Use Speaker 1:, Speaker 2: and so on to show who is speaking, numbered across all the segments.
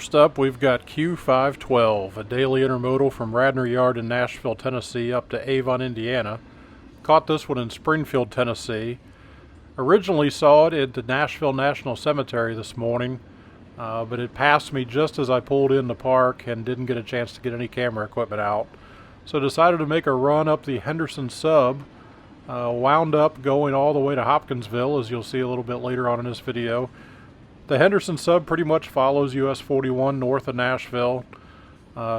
Speaker 1: First up, we've got Q512, a daily intermodal from Radnor Yard in Nashville, Tennessee up to Avon, Indiana. Caught this one in Springfield, Tennessee. Originally saw it at the Nashville National Cemetery this morning, but it passed me just as I pulled in the park and didn't get a chance to get any camera equipment out. So decided to make a run up the Henderson sub, wound up going all the way to Hopkinsville, as you'll see a little bit later on in this video. The Henderson sub pretty much follows US 41 north of Nashville,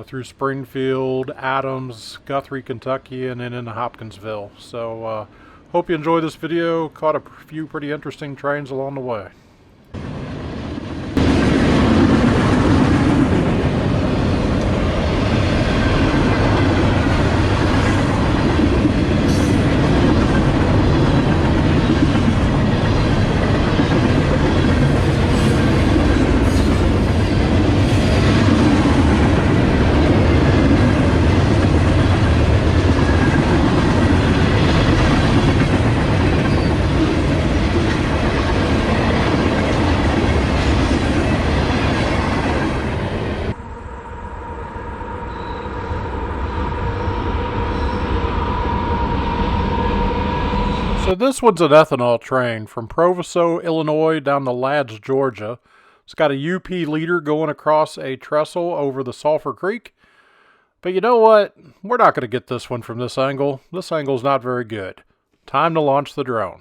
Speaker 1: through Springfield, Adams, Guthrie, Kentucky, and then into Hopkinsville. So hope you enjoy this video. Caught a few pretty interesting trains along the way. So this one's an ethanol train from Proviso, Illinois down to Lads, Georgia. It's got a UP leader going across a trestle over the Sulphur Creek. But you know what? We're not going to get this one from this angle. This angle's not very good. Time to launch the drone.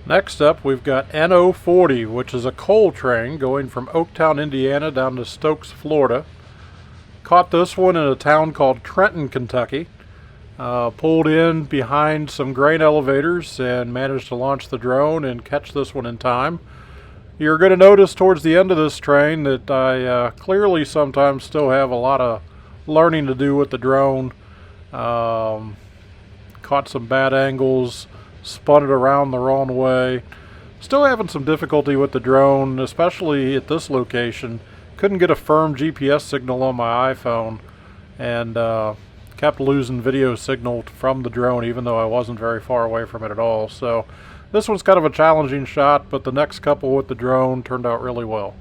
Speaker 1: Next up, we've got NO40, which is a coal train going from Oaktown, Indiana down to Stokes, Florida. Caught this one in a town called Trenton, Kentucky. Pulled in behind some grain elevators and managed to launch the drone and catch this one in time. You're going to notice towards the end of this train that I clearly sometimes still have a lot of learning to do with the drone. Caught some bad angles, spun it around the wrong way. Still having some difficulty with the drone, especially at this location. Couldn't get a firm GPS signal on my iPhone, and kept losing video signal from the drone even though I wasn't very far away from it at all. So this one's kind of a challenging shot, but the next couple with the drone turned out really well.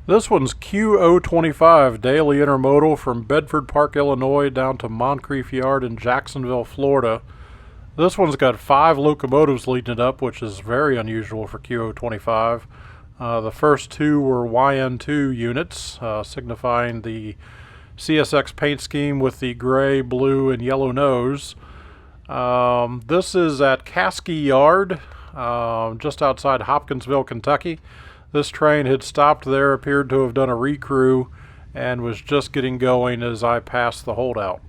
Speaker 1: This one's QO25 daily intermodal from Bedford Park, Illinois down to Moncrief Yard in Jacksonville, Florida. This one's got 5 locomotives leading it up, which is very unusual for QO25. The first 2 were YN2 units, signifying the CSX paint scheme with the gray, blue, and yellow nose. This is at Casky Yard, just outside Hopkinsville, Kentucky. This train had stopped there, appeared to have done a recrew, and was just getting going as I passed the holdout.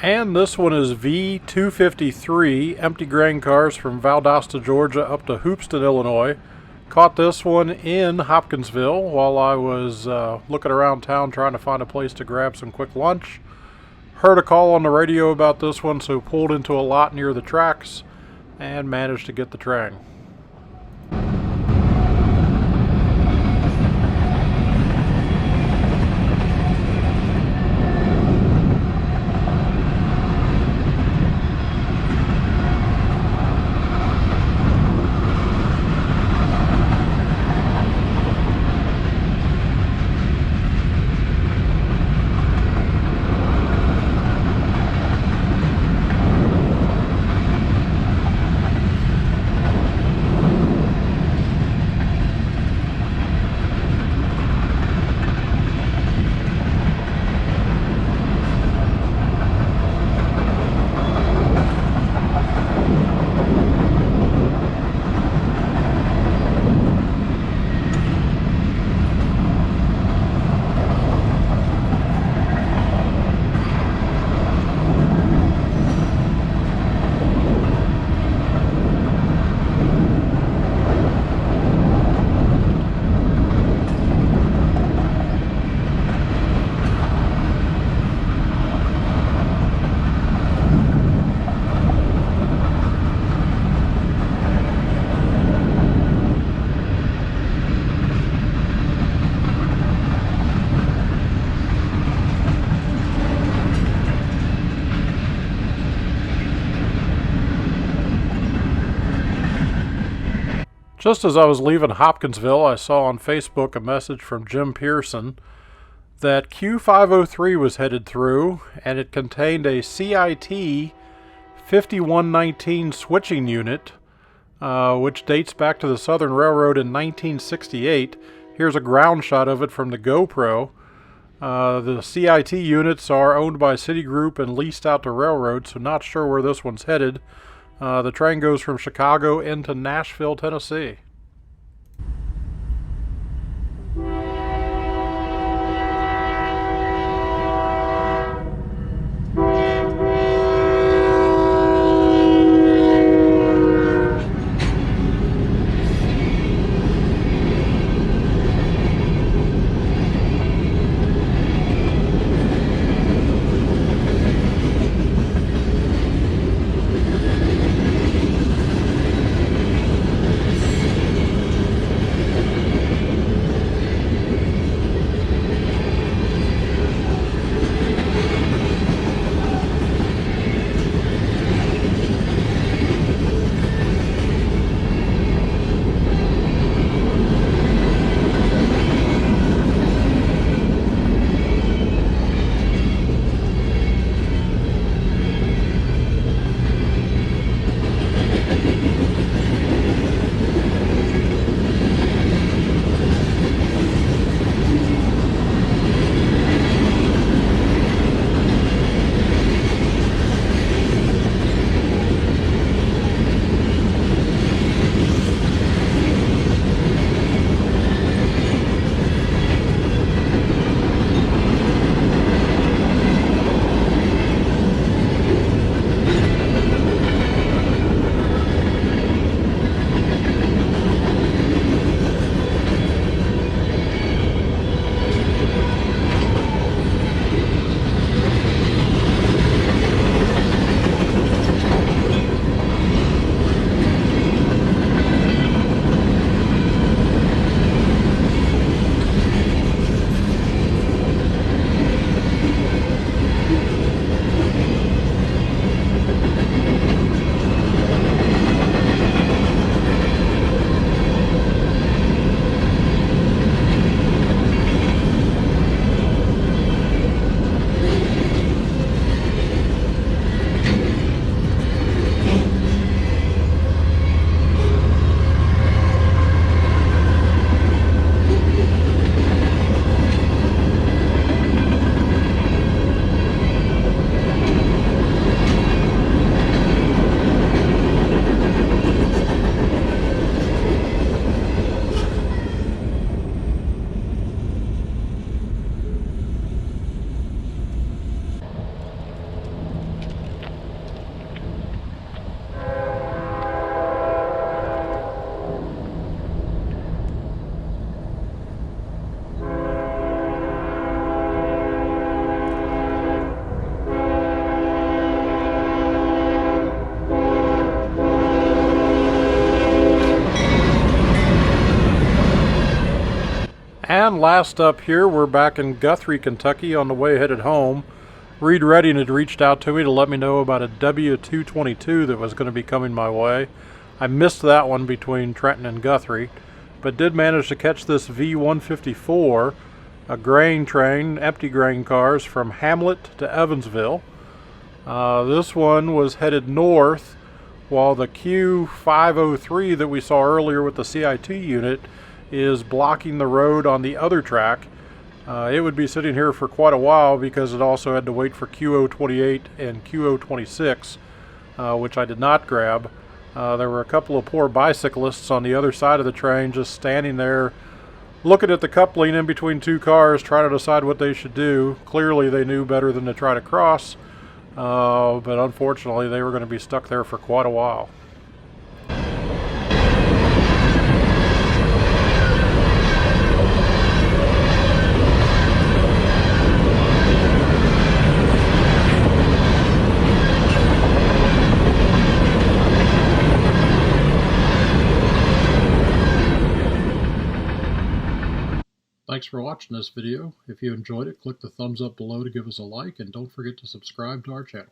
Speaker 1: And this one is V253, empty grain cars from Valdosta, Georgia up to Hoopeston, Illinois. Caught this one in Hopkinsville while I was looking around town trying to find a place to grab some quick lunch. Heard a call on the radio about this one, so pulled into a lot near the tracks and managed to get the train. Just as I was leaving Hopkinsville, I saw on Facebook a message from Jim Pearson that Q503 was headed through, and it contained a CIT 5119 switching unit, which dates back to the Southern Railroad in 1968. Here's a ground shot of it from the GoPro. The CIT units are owned by Citigroup and leased out to railroads, so not sure where this one's headed. The train goes from Chicago into Nashville, Tennessee. And last up here, we're back in Guthrie, Kentucky on the way headed home. Reed Redding had reached out to me to let me know about a W222 that was going to be coming my way. I missed that one between Trenton and Guthrie, but did manage to catch this V154, a grain train, empty grain cars from Hamlet to Evansville. This one was headed north, while the Q503 that we saw earlier with the CIT unit is blocking the road on the other track. It would be sitting here for quite a while because it also had to wait for Q028 and Q026, which I did not grab. There were a couple of poor bicyclists on the other side of the train just standing there looking at the coupling in between two cars trying to decide what they should do. Clearly they knew better than to try to cross, but unfortunately they were going to be stuck there for quite a while. Thanks for watching this video. If you enjoyed it, click the thumbs up below to give us a like, and don't forget to subscribe to our channel.